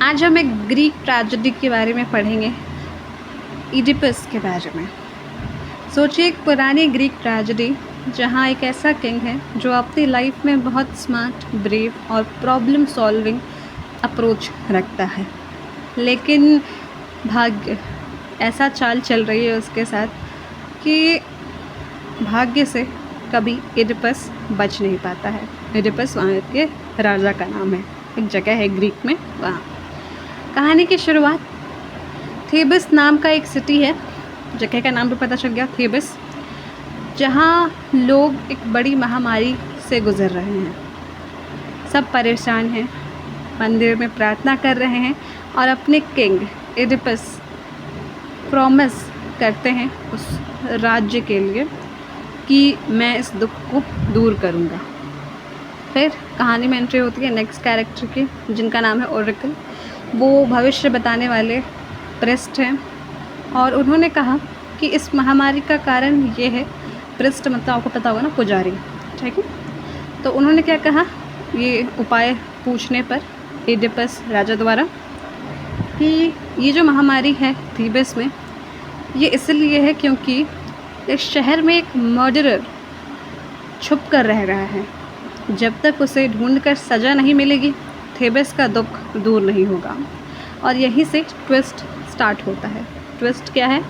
आज हम एक ग्रीक ट्रेजेडी के बारे में पढ़ेंगे, इडिपस के बारे में। सोचिए एक पुरानी ग्रीक ट्रेजेडी जहाँ एक ऐसा किंग है जो अपनी लाइफ में बहुत स्मार्ट, ब्रेव और प्रॉब्लम सॉल्विंग अप्रोच रखता है, लेकिन भाग्य ऐसा चाल चल रही है उसके साथ कि भाग्य से कभी इडिपस बच नहीं पाता है। इडिपस वहाँ के राजा का नाम है, एक जगह है ग्रीक में। वहाँ कहानी की शुरुआत थेबस नाम का एक सिटी है, जगह का नाम भी पता चल गया, थेबस, जहाँ लोग एक बड़ी महामारी से गुजर रहे हैं। सब परेशान हैं, मंदिर में प्रार्थना कर रहे हैं और अपने किंग इडिपस प्रॉमिस करते हैं उस राज्य के लिए कि मैं इस दुख को दूर करूँगा। फिर कहानी में एंट्री होती है नेक्स्ट कैरेक्टर की, जिनका नाम है ओरेकल। वो भविष्य बताने वाले प्रेस्ट हैं और उन्होंने कहा कि इस महामारी का कारण ये है। प्रेस्ट मतलब आपको पता होगा ना, पुजारी, ठीक है। तो उन्होंने क्या कहा, ये उपाय पूछने पर इडिपस राजा द्वारा, कि ये जो महामारी है थीबस में, ये इसलिए है क्योंकि इस शहर में एक मर्डरर छुप कर रह रहा है। जब तक उसे ढूंढकर सज़ा नहीं मिलेगी, थेबस का दुख दूर नहीं होगा। और यहीं से ट्विस्ट स्टार्ट होता है। ट्विस्ट क्या है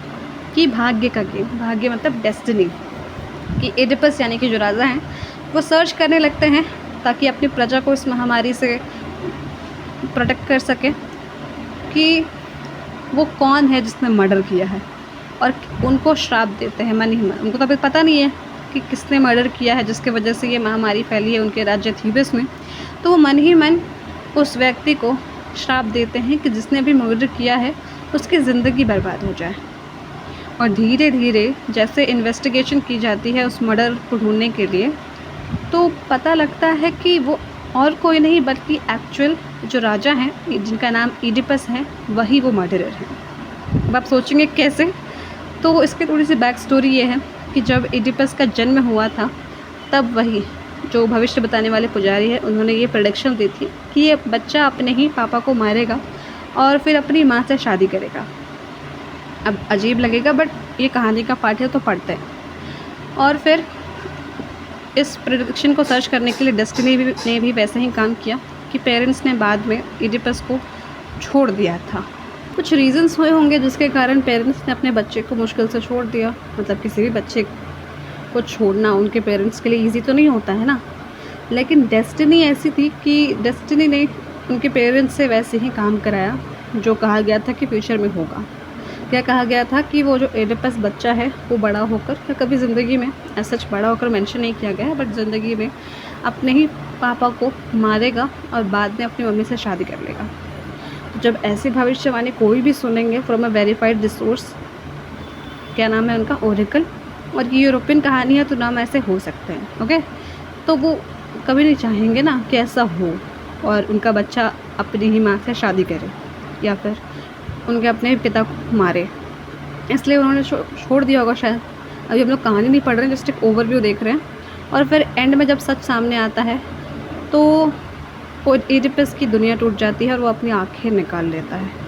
कि भाग्य का गेम, भाग्य मतलब डेस्टिनी, कि इडिपस यानी कि जो राजा हैं वो सर्च करने लगते हैं ताकि अपनी प्रजा को इस महामारी से प्रोटेक्ट कर सके कि वो कौन है जिसने मर्डर किया है, और उनको श्राप देते हैं मन ही मन। उनको तो अभी पता नहीं है कि किसने मर्डर किया है जिसके वजह से ये महामारी फैली है उनके राज्य थीबस में। तो वो मन ही मन उस व्यक्ति को श्राप देते हैं कि जिसने भी मर्डर किया है उसकी ज़िंदगी बर्बाद हो जाए। और धीरे धीरे जैसे इन्वेस्टिगेशन की जाती है उस मर्डर को ढूंढने के लिए, तो पता लगता है कि वो और कोई नहीं बल्कि एक्चुअल जो राजा हैं, जिनका नाम इडिपस है, वही वो मर्डरर हैं। अब आप सोचेंगे कैसे, तो इसकी थोड़ी सी बैक स्टोरी ये है कि जब इडिपस का जन्म हुआ था, तब वही जो भविष्य बताने वाले पुजारी है, उन्होंने ये प्रेडिक्शन दी थी कि ये बच्चा अपने ही पापा को मारेगा और फिर अपनी माँ से शादी करेगा। अब अजीब लगेगा, बट ये कहानी का पार्ट है तो पढ़ते हैं। और फिर इस प्रेडिक्शन को सर्च करने के लिए डेस्टिनी ने भी वैसे ही काम किया कि पेरेंट्स ने बाद में इडिपस को छोड़ दिया था। कुछ रीज़न्स हुए होंगे जिसके कारण पेरेंट्स ने अपने बच्चे को मुश्किल से छोड़ दिया। मतलब किसी भी बच्चे को छोड़ना उनके पेरेंट्स के लिए ईजी तो नहीं होता है ना, लेकिन डेस्टिनी ऐसी थी कि डेस्टिनी ने उनके पेरेंट्स से वैसे ही काम कराया जो कहा गया था कि फ्यूचर में होगा। क्या कहा गया था कि वो जो इडिपस बच्चा है वो बड़ा होकर, या कभी ज़िंदगी में ऐसा बड़ा होकर मेंशन नहीं किया गया है, बट ज़िंदगी में अपने ही पापा को मारेगा और बाद में अपनी मम्मी से शादी कर लेगा। तो जब ऐसी भविष्यवाणी कोई भी सुनेंगे फ्रॉम अ वेरीफाइड रिसोर्स, क्या नाम है उनका, ओरेकल, और ये यूरोपियन कहानी है तो नाम ऐसे हो सकते हैं, ओके। तो वो कभी नहीं चाहेंगे ना कि ऐसा हो और उनका बच्चा अपनी ही माँ से शादी करे या फिर उनके अपने पिता को मारे, इसलिए उन्होंने छोड़ दिया होगा शायद। अभी हम लोग कहानी नहीं पढ़ रहे हैं, जस्ट एक ओवरव्यू देख रहे हैं। और फिर एंड में जब सच सामने आता है तो इडिपस की दुनिया टूट जाती है और वो अपनी आँखें निकाल लेता है।